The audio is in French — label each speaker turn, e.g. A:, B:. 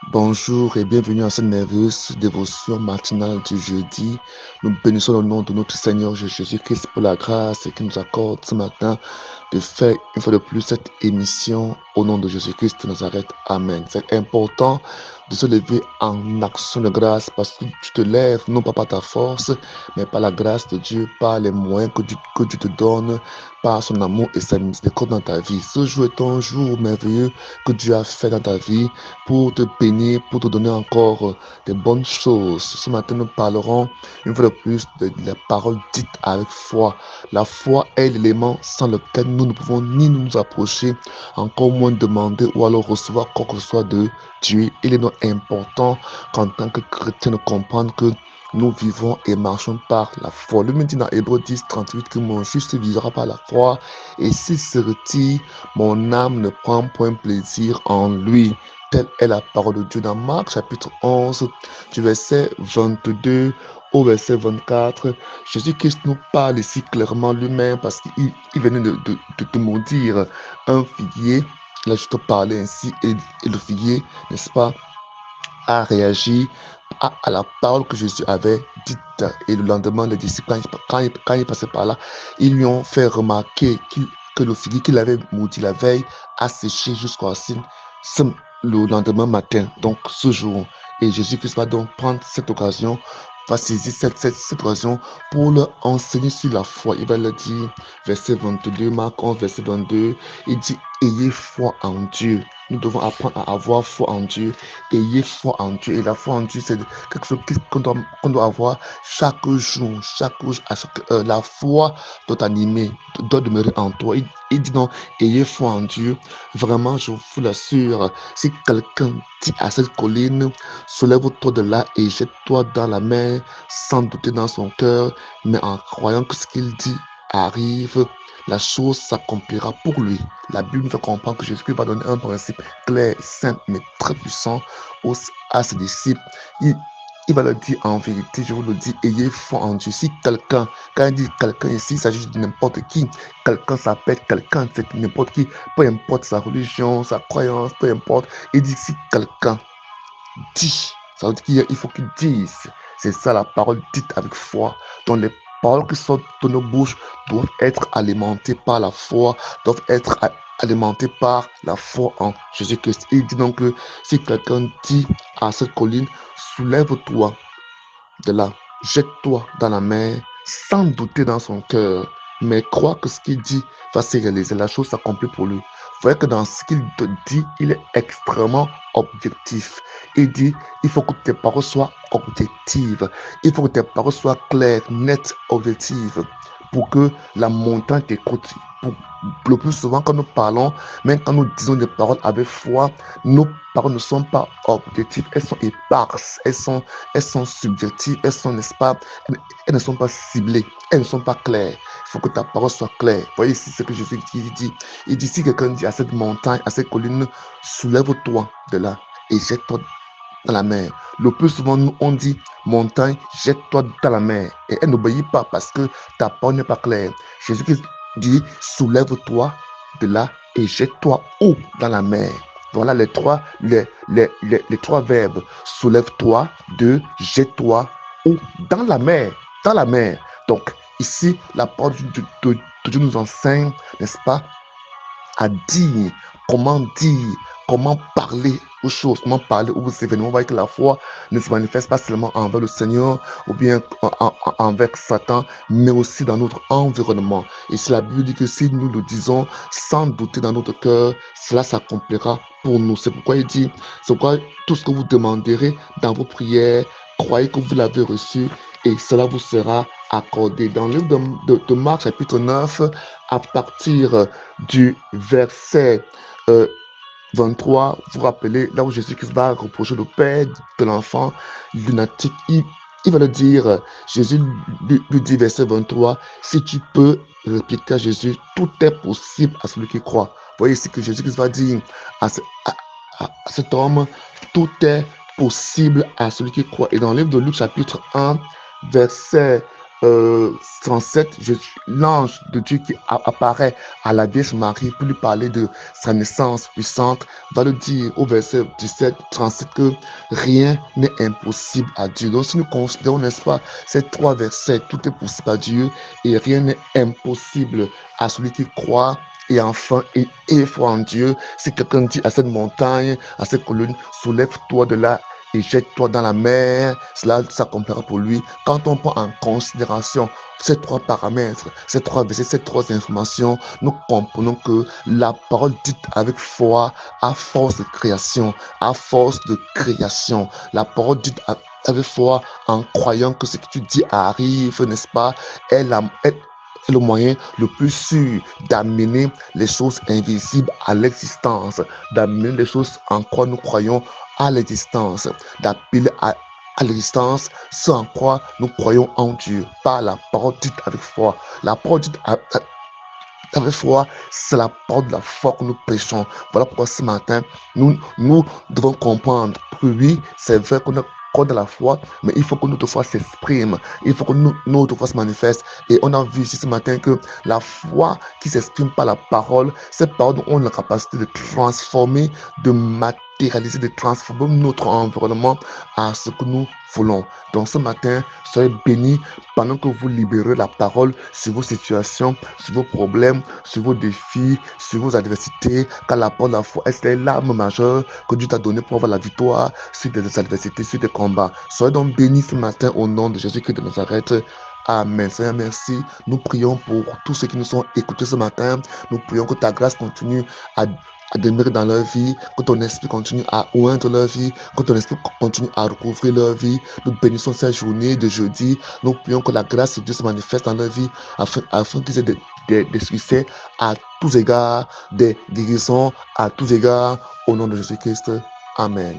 A: Bonjour et bienvenue à cette merveilleuse dévotion matinale du jeudi. Nous bénissons le nom de notre Seigneur Jésus-Christ pour la grâce qu'il nous accorde ce matin de faire une fois de plus cette émission au nom de Jésus-Christ de Nazareth. Amen. C'est important de se lever en action de grâce parce que tu te lèves non pas par ta force, mais par la grâce de Dieu, par les moyens que Dieu te donne, par son amour et sa miséricorde dans ta vie. Ce jour est un jour merveilleux que Dieu a fait dans ta vie pour te bénir, pour te donner encore des bonnes choses. Ce matin, nous parlerons une fois de plus de la parole dite avec foi. La foi est l'élément sans lequel nous ne pouvons ni nous approcher, encore moins demander ou alors recevoir quoi que ce soit de Dieu. Il est donc important qu'en tant que chrétien, nous comprenions que nous vivons et marchons par la foi. Le dit dans Hébreux 10, 38 que mon juste vivra par la foi et s'il se retire, mon âme ne prend point plaisir en lui. Telle est la parole de Dieu dans Marc chapitre 11, du verset 22 au verset 24. Jésus-Christ nous parle ici clairement lui-même parce qu'il venait de maudire un figuier. Là, je te parlais ainsi et le figuier, n'est-ce pas, a réagi à la parole que Jésus avait dite. Et le lendemain, les disciples, quand ils passaient par là, ils lui ont fait remarquer que le figuier qu'il avait maudit la veille a séché jusqu'à le lendemain matin, donc ce jour. Et Jésus-Christ va donc prendre cette occasion, va saisir cette occasion pour leur enseigner sur la foi. Il va leur dire, verset 22, Marc 11, verset 22, il dit, ayez foi en Dieu. Nous devons apprendre à avoir foi en Dieu. Ayez foi en Dieu. Et la foi en Dieu, c'est quelque chose qu'on doit avoir chaque jour, à chaque heure. La foi doit animer, doit demeurer en toi. Il dit non, ayez foi en Dieu. Vraiment, je vous l'assure, si quelqu'un dit à cette colline, soulève-toi de là et jette-toi dans la mer, sans douter dans son cœur, mais en croyant que ce qu'il dit arrive, la chose s'accomplira pour lui. La Bible nous fait comprendre que Jésus va donner un principe clair, simple, mais très puissant à ses disciples. Il va leur dire en vérité, je vous le dis, ayez foi en Dieu. Si quelqu'un, quand il dit quelqu'un ici, il s'agit de n'importe qui. Quelqu'un s'appelle quelqu'un, c'est n'importe qui, peu importe sa religion, sa croyance, peu importe. Il dit si quelqu'un dit, ça veut dire qu'il faut qu'il dise. C'est ça la parole dite avec foi. Donc les paroles qui sortent de nos bouches doivent être alimentées par la foi, doivent être alimentées par la foi en Jésus-Christ. Il dit donc que si quelqu'un dit à cette colline, soulève-toi de là, jette-toi dans la mer, sans douter dans son cœur, mais crois que ce qu'il dit va se réaliser, la chose s'accomplit pour lui. Vous voyez que dans ce qu'il te dit, il est extrêmement objectif. Il dit, il faut que tes paroles soient objectives. Il faut que tes paroles soient claires, nettes, objectives, pour que la montagne t'écoute. Le plus souvent, quand nous parlons, même quand nous disons des paroles avec foi, nos paroles ne sont pas objectives, elles sont éparses, elles sont subjectives, elles sont, n'est-ce pas, elles ne sont pas ciblées, elles ne sont pas claires. Il faut que ta parole soit claire. Vous voyez ici ce que Jésus dit. Il dit, si quelqu'un dit à cette montagne, à cette colline, soulève-toi de là et jette-toi dans la mer. Le plus souvent, nous, on dit, montagne, jette-toi dans la mer. Et elle n'obéit pas parce que ta parole n'est pas claire. Jésus dit, soulève-toi de là et jette-toi où dans la mer. Voilà les trois verbes. Soulève-toi, jette-toi où dans la mer. Dans la mer. Donc, ici, la parole de Dieu nous enseigne, n'est-ce pas, à dire, comment parler aux choses, comment parler aux événements. On voit que la foi ne se manifeste pas seulement envers le Seigneur ou bien envers Satan, mais aussi dans notre environnement. Et c'est la Bible dit que si nous le disons sans douter dans notre cœur, cela s'accomplira pour nous. C'est pourquoi il dit, c'est pourquoi tout ce que vous demanderez dans vos prières, croyez que vous l'avez reçu et cela vous sera accordé. Dans le livre de Marc chapitre 9, à partir du verset 23, vous vous rappelez, là où Jésus-Christ va reprocher le père de l'enfant lunatique, il va le dire, Jésus lui dit, verset 23, si tu peux répliquer à Jésus, tout est possible à celui qui croit. Vous voyez ici que Jésus-Christ va dire à cet homme, tout est possible à celui qui croit. Et dans le livre de Luc chapitre 1, verset 37, l'ange de Dieu qui apparaît à la Vierge Marie pour lui parler de sa naissance puissante, va le dire au verset 17, 37 que rien n'est impossible à Dieu. Donc si nous considérons, n'est-ce pas, ces trois versets, tout est possible à Dieu et rien n'est impossible à celui qui croit. Et enfin, et foi en Dieu, si quelqu'un dit à cette montagne, à cette colline, soulève-toi de là et jette-toi dans la mer, cela s'accomplira pour lui. Quand on prend en considération ces trois paramètres, ces trois versets, ces trois informations, nous comprenons que la parole dite avec foi a force de création, a force de création. La parole dite avec foi en croyant que ce que tu dis arrive, n'est-ce pas, est le moyen le plus sûr d'amener les choses invisibles à l'existence, d'amener les choses en quoi nous croyons à l'existence, d'appeler à l'existence ce en quoi nous croyons en Dieu, par la parole dite avec foi. La parole dite avec foi, c'est la parole de la foi que nous prêchons. Voilà pourquoi ce matin, nous devons comprendre que oui, c'est vrai qu'on a de la foi, mais il faut que notre foi s'exprime, il faut que notre foi se manifeste. Et on a vu ici ce matin que la foi qui s'exprime par la parole, cette parole dont on a la capacité de transformer, de matérialiser, de transformer notre environnement à ce que nous voulons. Donc ce matin, soyez bénis pendant que vous libérez la parole sur vos situations, sur vos problèmes, sur vos défis, sur vos adversités, car la parole de la foi est l'arme majeure que Dieu t'a donnée pour avoir la victoire sur des adversités, sur des combats. Soyez donc bénis ce matin au nom de Jésus-Christ de Nazareth. Amen. Seigneur, merci. Nous prions pour tous ceux qui nous sont écoutés ce matin. Nous prions que ta grâce continue à demeurer dans leur vie, que ton esprit continue à oindre leur vie, que ton esprit continue à recouvrir leur vie. Nous bénissons cette journée de jeudi. Nous prions que la grâce de Dieu se manifeste dans leur vie afin qu'ils aient des succès à tous égards, des guérisons à tous égards, au nom de Jésus-Christ. Amen.